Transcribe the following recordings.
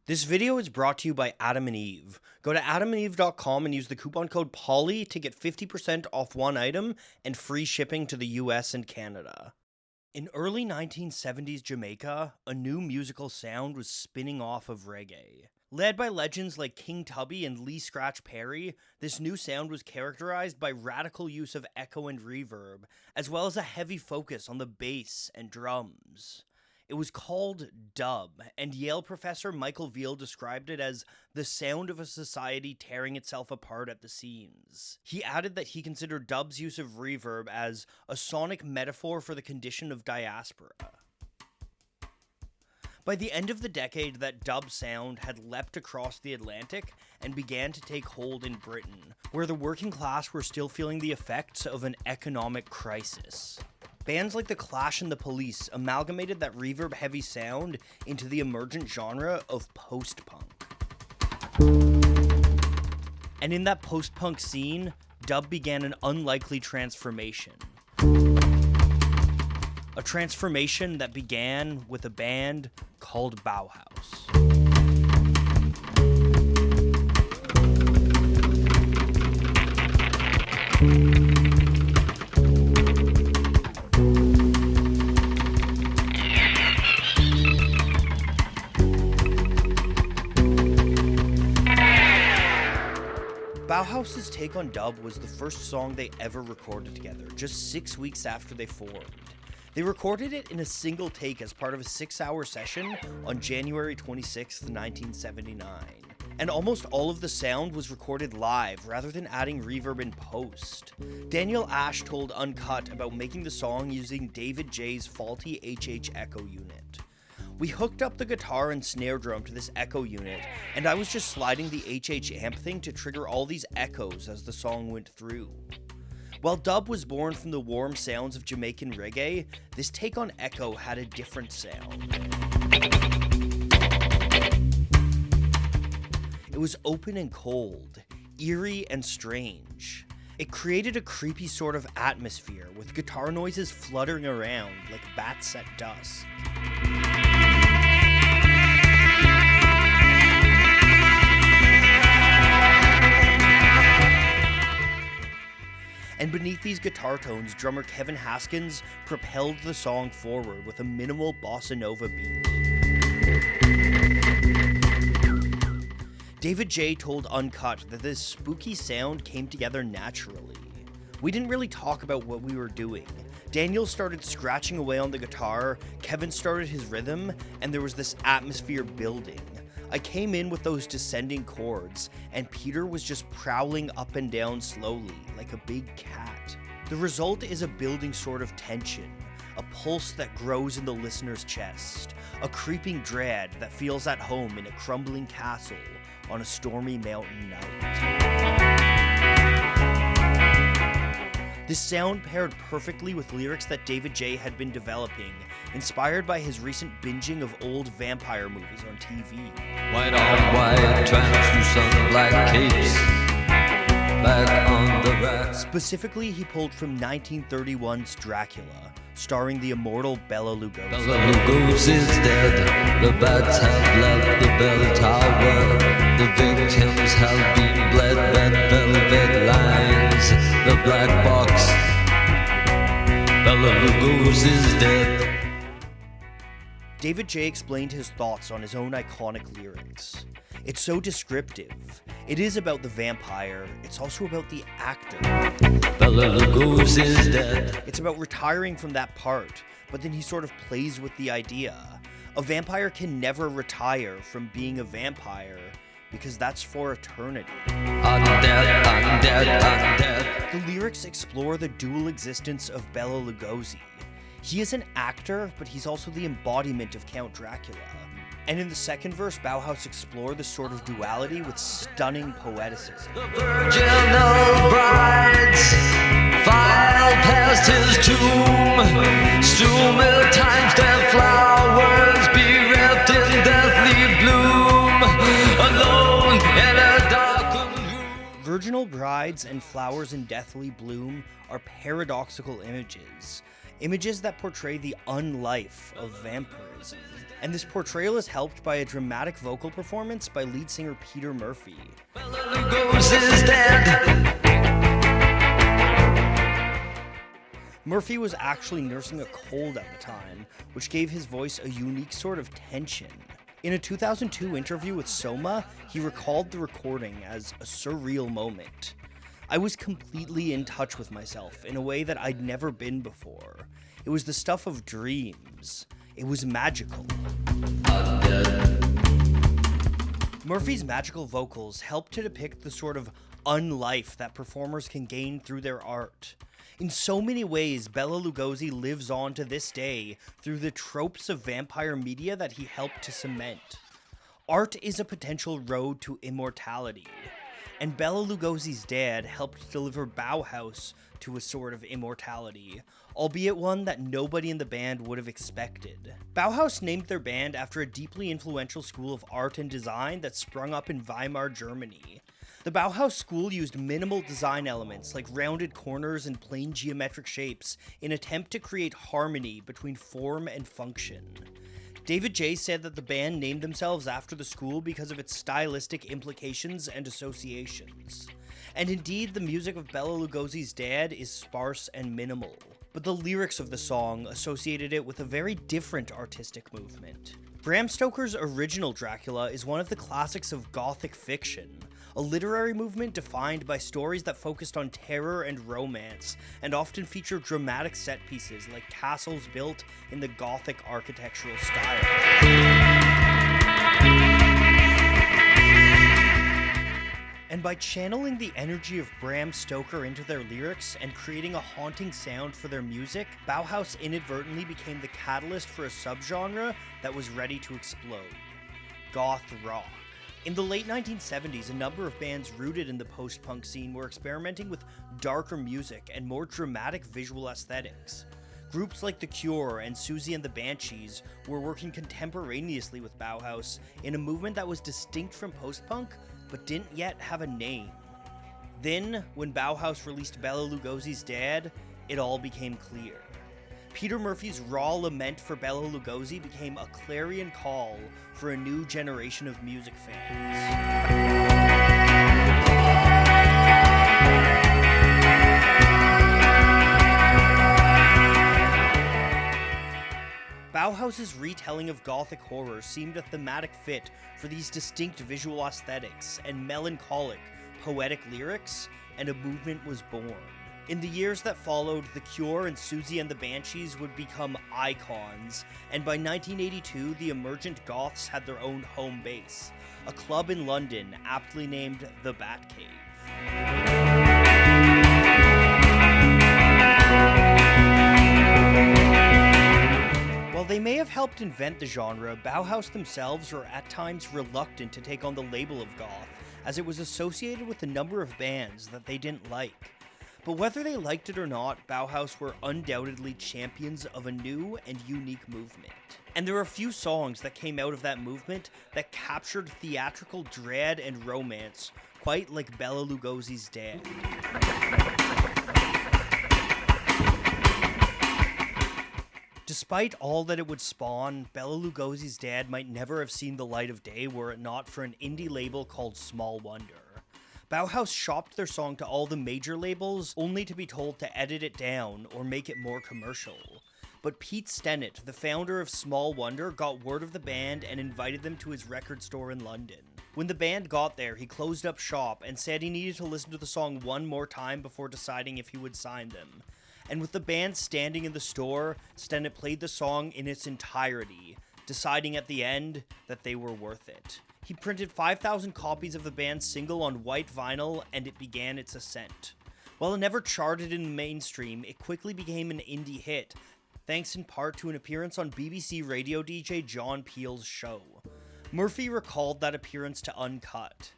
This video is brought to you by Adam and Eve. Go to adamandeve.com and use the coupon code POLY to get 50% off one item and free shipping to the US and Canada. In early 1970s Jamaica, a new musical sound was spinning off of reggae. Led by legends like King Tubby and Lee Scratch Perry, this new sound was characterized by radical use of echo and reverb, as well as a heavy focus on the bass and drums. It was called dub, and Yale professor Michael Veal described it as the sound of a society tearing itself apart at the seams. He added that he considered dub's use of reverb as a sonic metaphor for the condition of diaspora. By the end of the decade, that dub sound had leapt across the Atlantic and began to take hold in Britain, where the working class were still feeling the effects of an economic crisis. Bands like The Clash and The Police amalgamated that reverb-heavy sound into the emergent genre of post-punk. And in that post-punk scene, dub began an unlikely transformation. A transformation that began with a band called Bauhaus. Bauhaus's take on dub was the first song they ever recorded together, just 6 weeks after they formed. They recorded it in a single take as part of a 6-hour session on January 26, 1979. And almost all of the sound was recorded live rather than adding reverb in post. Daniel Ash told Uncut about making the song using David J's faulty HH echo unit. We hooked up the guitar and snare drum to this echo unit, and I was just sliding the HH amp thing to trigger all these echoes as the song went through. While dub was born from the warm sounds of Jamaican reggae, this take on echo had a different sound. It was open and cold, eerie and strange. It created a creepy sort of atmosphere, with guitar noises fluttering around like bats at dusk. And beneath these guitar tones, drummer Kevin Haskins propelled the song forward with a minimal bossa nova beat. David J told Uncut that this spooky sound came together naturally. We didn't really talk about what we were doing. Daniel started scratching away on the guitar, Kevin started his rhythm, and there was this atmosphere building. I came in with those descending chords, and Peter was just prowling up and down slowly, like a big cat. The result is a building sort of tension, a pulse that grows in the listener's chest, a creeping dread that feels at home in a crumbling castle on a stormy mountain night. This sound paired perfectly with lyrics that David J had been developing, inspired by his recent binging of old vampire movies on TV. White on white, translucent black capes, back on the rack. Specifically, he pulled from 1931's Dracula, starring the immortal Bela Lugosi. Bela Lugosi's dead, the bats have left the bell tower, the victims have been bled, red velvet lines, the black box, Bela Lugosi's dead. David J explained his thoughts on his own iconic lyrics. It's so descriptive. It is about the vampire, it's also about the actor. Bela Lugosi's dead. It's about retiring from that part, but then he sort of plays with the idea. A vampire can never retire from being a vampire, because that's for eternity. I'm dead, I'm dead, I'm dead. The lyrics explore the dual existence of Bela Lugosi. He is an actor, but he's also the embodiment of Count Dracula. And in the second verse, Bauhaus explore this sort of duality with stunning poeticism. The virginal brides file past his tomb, strewn with time-stamped flowers, bereft in deathly bloom, alone in a darkened room. Virginal brides and flowers in deathly bloom are paradoxical images that portray the unlife of vampirism. And this portrayal is helped by a dramatic vocal performance by lead singer Peter Murphy. Murphy was actually nursing a cold at the time, which gave his voice a unique sort of tension. In a 2002 interview with Soma, he recalled the recording as a surreal moment. I was completely in touch with myself in a way that I'd never been before. It was the stuff of dreams. It was magical. Murphy's magical vocals help to depict the sort of unlife that performers can gain through their art. In so many ways, Bela Lugosi lives on to this day through the tropes of vampire media that he helped to cement. Art is a potential road to immortality, and Bela Lugosi's dad helped deliver Bauhaus to a sort of immortality, albeit one that nobody in the band would have expected. Bauhaus named their band after a deeply influential school of art and design that sprung up in Weimar, Germany. The Bauhaus school used minimal design elements like rounded corners and plain geometric shapes in an attempt to create harmony between form and function. David J. said that the band named themselves after the school because of its stylistic implications and associations. And indeed, the music of Bela Lugosi's dad is sparse and minimal, but the lyrics of the song associated it with a very different artistic movement. Bram Stoker's original Dracula is one of the classics of Gothic fiction, a literary movement defined by stories that focused on terror and romance, and often featured dramatic set pieces like castles built in the Gothic architectural style. And by channeling the energy of Bram Stoker into their lyrics and creating a haunting sound for their music, Bauhaus inadvertently became the catalyst for a subgenre that was ready to explode: goth rock. In the late 1970s, a number of bands rooted in the post-punk scene were experimenting with darker music and more dramatic visual aesthetics. Groups like The Cure and Susie and the Banshees were working contemporaneously with Bauhaus in a movement that was distinct from post-punk, but didn't yet have a name. Then, when Bauhaus released Bela Lugosi's Dad, it all became clear. Peter Murphy's raw lament for Bela Lugosi became a clarion call for a new generation of music fans. Bauhaus's retelling of Gothic horror seemed a thematic fit for these distinct visual aesthetics and melancholic, poetic lyrics, and a movement was born. In the years that followed, The Cure and Susie and the Banshees would become icons, and by 1982, the emergent Goths had their own home base, a club in London aptly named the Batcave. While they may have helped invent the genre, Bauhaus themselves were at times reluctant to take on the label of goth, as it was associated with a number of bands that they didn't like. But whether they liked it or not, Bauhaus were undoubtedly champions of a new and unique movement. And there are a few songs that came out of that movement that captured theatrical dread and romance, quite like Bela Lugosi's Dad. Despite all that it would spawn, Bela Lugosi's Dad might never have seen the light of day were it not for an indie label called Small Wonder. Bauhaus shopped their song to all the major labels, only to be told to edit it down or make it more commercial. But Pete Stennett, the founder of Small Wonder, got word of the band and invited them to his record store in London. When the band got there, he closed up shop and said he needed to listen to the song one more time before deciding if he would sign them. And with the band standing in the store, Stennett played the song in its entirety, deciding at the end that they were worth it. He printed 5,000 copies of the band's single on white vinyl, and it began its ascent. While it never charted in the mainstream, it quickly became an indie hit, thanks in part to an appearance on BBC radio DJ John Peel's show. Murphy recalled that appearance to Uncut.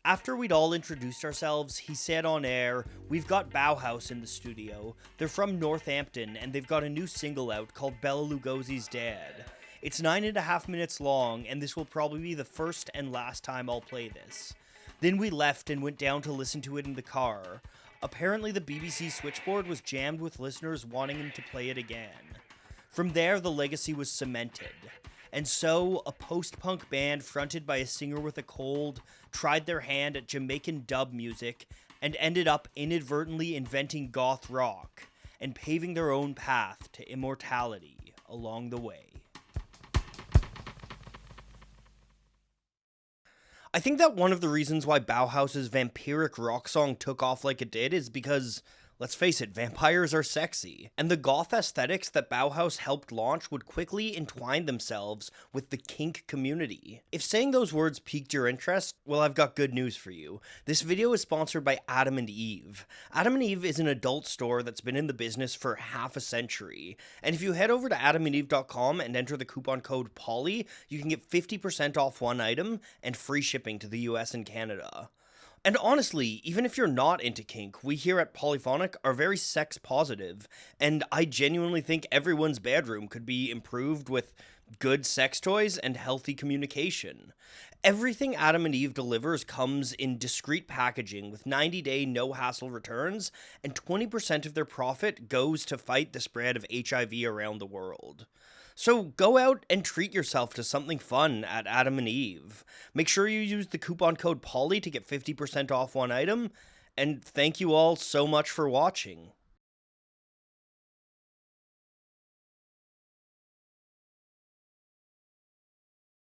After we'd all introduced ourselves, he said on air, "We've got Bauhaus in the studio. They're from Northampton, and they've got a new single out called Bela Lugosi's Dad. It's 9.5 minutes long, and this will probably be the first and last time I'll play this." Then we left and went down to listen to it in the car. Apparently the BBC switchboard was jammed with listeners wanting him to play it again. From there, the legacy was cemented. And so, a post-punk band fronted by a singer with a cold tried their hand at Jamaican dub music and ended up inadvertently inventing goth rock and paving their own path to immortality along the way. I think that one of the reasons why Bauhaus's vampiric rock song took off like it did is because, let's face it, vampires are sexy. And the goth aesthetics that Bauhaus helped launch would quickly entwine themselves with the kink community. If saying those words piqued your interest, well, I've got good news for you. This video is sponsored by Adam and Eve. Adam and Eve is an adult store that's been in the business for half a century. And if you head over to adamandeve.com and enter the coupon code POLY, you can get 50% off one item and free shipping to the US and Canada. And honestly, even if you're not into kink, we here at Polyphonic are very sex positive, and I genuinely think everyone's bedroom could be improved with good sex toys and healthy communication. Everything Adam and Eve delivers comes in discreet packaging with 90-day no-hassle returns, and 20% of their profit goes to fight the spread of HIV around the world. So go out and treat yourself to something fun at Adam and Eve. Make sure you use the coupon code POLY to get 50% off one item, and thank you all so much for watching.